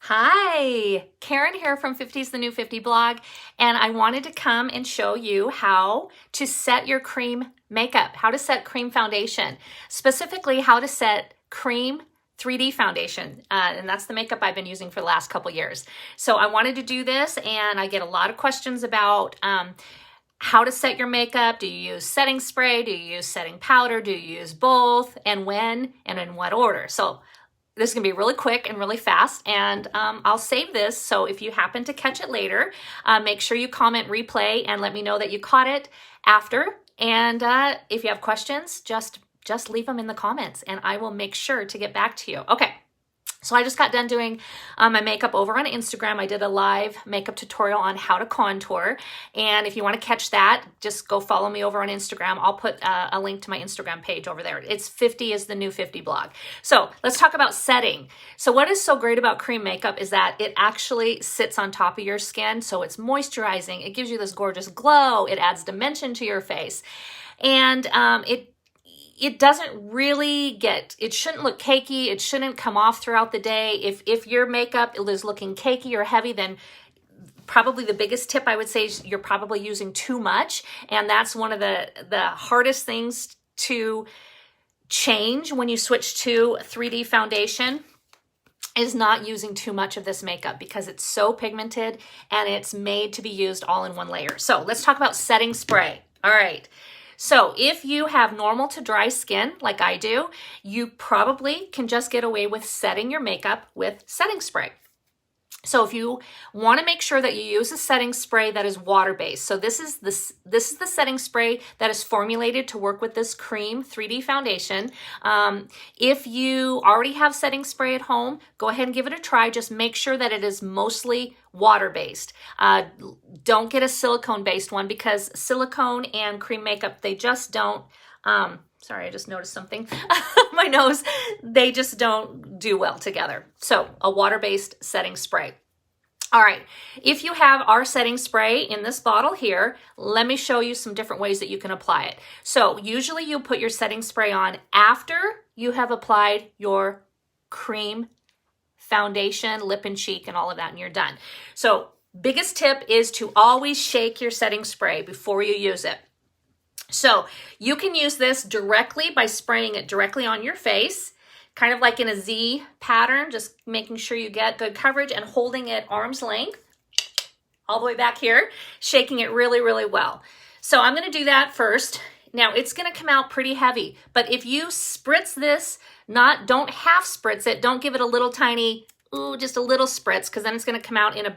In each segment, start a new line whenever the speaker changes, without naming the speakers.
Hi, Karen here from 50's the New 50 blog, and I wanted to come and show you how to set your cream makeup, how to set cream foundation, specifically how to set cream 3D foundation, and that's the makeup I've been using for the last couple years. So I wanted to do this, and I get a lot of questions about how to set your makeup. Do you use setting spray? Do you use setting powder? Do you use both? And when? And in what order? So this is gonna be really quick and really fast, and I'll save this, so if you happen to catch it later, make sure you comment replay and let me know that you caught it after. And if you have questions, just leave them in the comments and I will make sure to get back to you. Okay. So I just got done doing my makeup over on Instagram. I did a live makeup tutorial on how to contour. And if you want to catch that, just go follow me over on Instagram. I'll put a link to my Instagram page over there. It's 50 is the New 50 blog. So let's talk about setting. So what is so great about cream makeup is that it actually sits on top of your skin. So it's moisturizing. It gives you this gorgeous glow. It adds dimension to your face. And it doesn't really it shouldn't look cakey. It shouldn't come off throughout the day. If your makeup is looking cakey or heavy, then probably the biggest tip I would say is you're probably using too much. And that's one of the hardest things to change when you switch to 3D foundation, is not using too much of this makeup because it's so pigmented and it's made to be used all in one layer. So let's talk about setting spray. All right. So if you have normal to dry skin like I do, you probably can just get away with setting your makeup with setting spray. So if you want to make sure that you use a setting spray that is water-based. So this is the setting spray that is formulated to work with this cream 3D foundation. If you already have setting spray at home, go ahead and give it a try. Just make sure that it is mostly water-based. Don't get a silicone-based one because silicone and cream makeup, they just don't, sorry, I just noticed something. My nose, they just don't do well together. So a water-based setting spray. All right, if you have our setting spray in this bottle here, let me show you some different ways that you can apply it. So usually you put your setting spray on after you have applied your cream foundation, lip and cheek, and all of that, and you're done. So biggest tip is to always shake your setting spray before you use it. So you can use this directly by spraying it directly on your face, kind of like in a Z pattern, just making sure you get good coverage and holding it arm's length all the way back here, shaking it really, really well. So I'm going to do that first. Now it's going to come out pretty heavy, but if you spritz this, don't half spritz it, don't give it a little tiny, just a little spritz, because then it's going to come out in a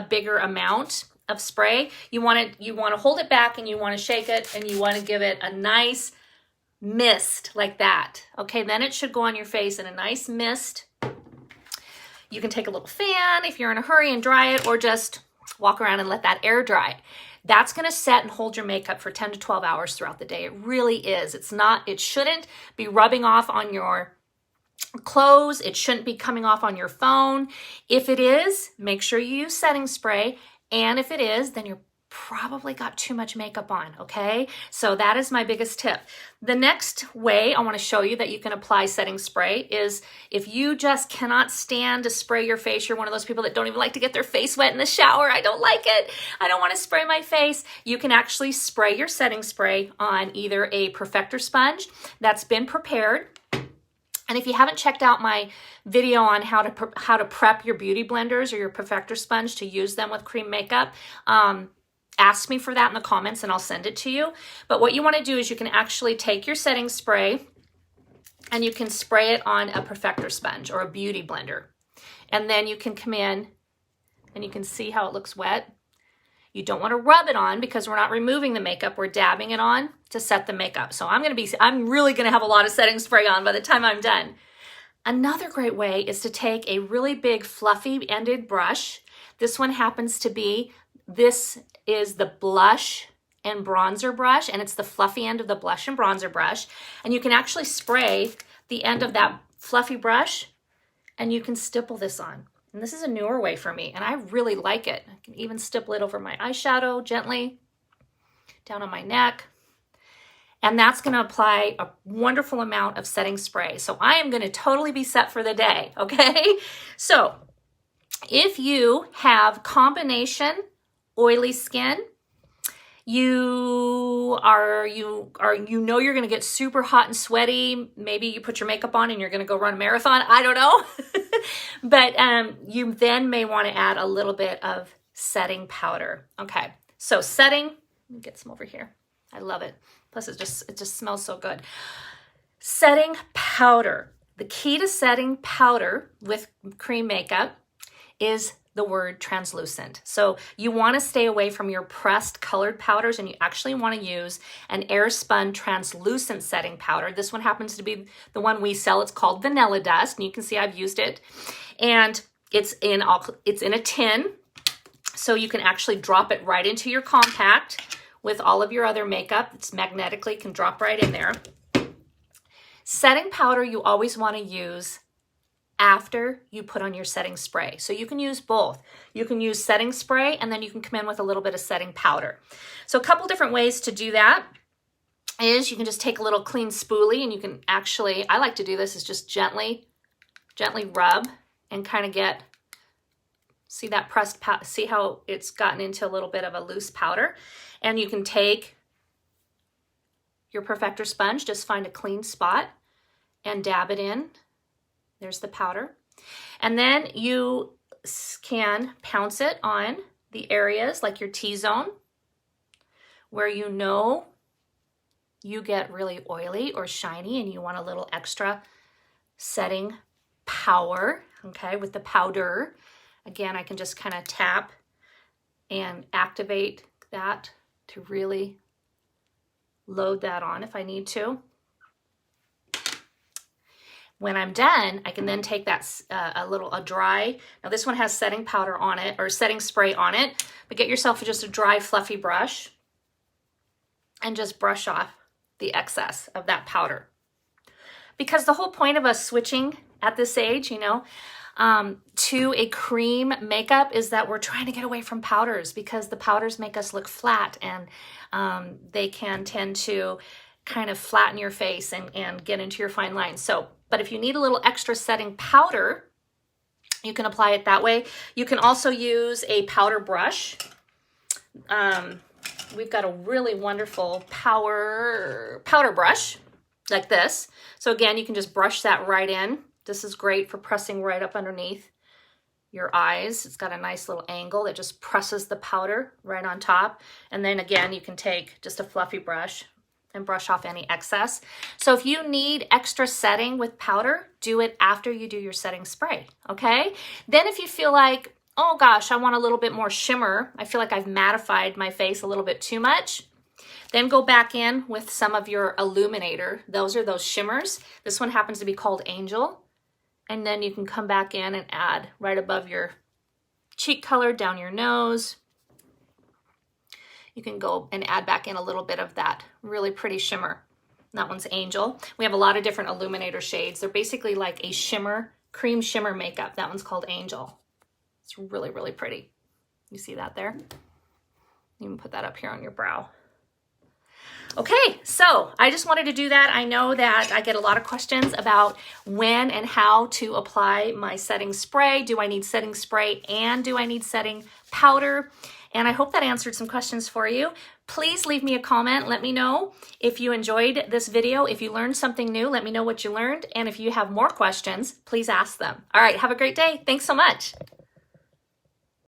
bigger amount of spray. You want to hold it back and you want to shake it and you want to give it a nice mist like that. Okay, then it should go on your face in a nice mist. You can take a little fan if you're in a hurry and dry it, or just walk around and let that air dry. That's going to set and hold your makeup for 10 to 12 hours throughout the day. It really is. It shouldn't be rubbing off on your clothes. It shouldn't be coming off on your phone. If it is, make sure you use setting spray. And if it is, then you're probably got too much makeup on, okay? So that is my biggest tip. The next way I want to show you that you can apply setting spray is if you just cannot stand to spray your face, you're one of those people that don't even like to get their face wet in the shower. I don't like it. I don't want to spray my face. You can actually spray your setting spray on either a perfector sponge that's been prepared. And if you haven't checked out my video on how to prep your beauty blenders or your perfector sponge to use them with cream makeup, ask me for that in the comments and I'll send it to you. But what you want to do is you can actually take your setting spray and you can spray it on a perfector sponge or a beauty blender. And then you can come in and you can see how it looks wet. You don't want to rub it on because we're not removing the makeup. We're dabbing it on to set the makeup. So I'm really going to have a lot of setting spray on by the time I'm done. Another great way is to take a really big fluffy ended brush. This one happens to be, this is the blush and bronzer brush, and it's the fluffy end of the blush and bronzer brush. And you can actually spray the end of that fluffy brush and you can stipple this on. And this is a newer way for me, and I really like it. I can even stipple it over my eyeshadow gently, down on my neck. And that's going to apply a wonderful amount of setting spray. So I am going to totally be set for the day, okay? So if you have combination oily skin, you know you're going to get super hot and sweaty. Maybe you put your makeup on and you're going to go run a marathon. I don't know. But you then may want to add a little bit of setting powder. Okay. So setting, let me get some over here. I love it. Plus it just smells so good. Setting powder. The key to setting powder with cream makeup is the word translucent. So you want to stay away from your pressed colored powders, and you actually want to use an air spun translucent setting powder. This one happens to be the one we sell. It's called Vanilla Dust, and you can see I've used it. And it's in a tin, so you can actually drop it right into your compact with all of your other makeup. It's magnetically, can drop right in there. Setting powder you always want to use after you put on your setting spray. So you can use both. You can use setting spray and then you can come in with a little bit of setting powder. So a couple different ways to do that is you can just take a little clean spoolie, and you can actually, I like to do this, is just gently rub and kind of get, see that pressed, see how it's gotten into a little bit of a loose powder. And you can take your Perfector sponge, just find a clean spot and dab it in. There's the powder. And then you can pounce it on the areas like your T-zone where you know you get really oily or shiny and you want a little extra setting power, okay, with the powder. Again, I can just kind of tap and activate that to really load that on if I need to. When I'm done, I can then take that a dry, now this one has setting powder on it, or setting spray on it, but get yourself just a dry fluffy brush and just brush off the excess of that powder. Because the whole point of us switching at this age, you know, to a cream makeup is that we're trying to get away from powders, because the powders make us look flat, and they can tend to kind of flatten your face and get into your fine lines. So, but if you need a little extra setting powder, you can apply it that way. You can also use a powder brush. We've got a really wonderful powder brush like this. So again, you can just brush that right in. This is great for pressing right up underneath your eyes. It's got a nice little angle that just presses the powder right on top. And then again, you can take just a fluffy brush and brush off any excess. So if you need extra setting with powder, do it after you do your setting spray, okay? Then if you feel like, oh gosh, I want a little bit more shimmer, I feel like I've mattified my face a little bit too much, then go back in with some of your Illuminator. Those are those shimmers. This one happens to be called Angel. And then you can come back in and add right above your cheek color, down your nose. You can go and add back in a little bit of that really pretty shimmer. That one's Angel. We have a lot of different Illuminator shades. They're basically like a shimmer, cream shimmer makeup. That one's called Angel. It's really, really pretty. You see that there? You can put that up here on your brow. Okay, so I just wanted to do that. I know that I get a lot of questions about when and how to apply my setting spray. Do I need setting spray and do I need setting powder? And I hope that answered some questions for you. Please leave me a comment. Let me know if you enjoyed this video. If you learned something new, let me know what you learned. And if you have more questions, please ask them. All right, have a great day. Thanks so much.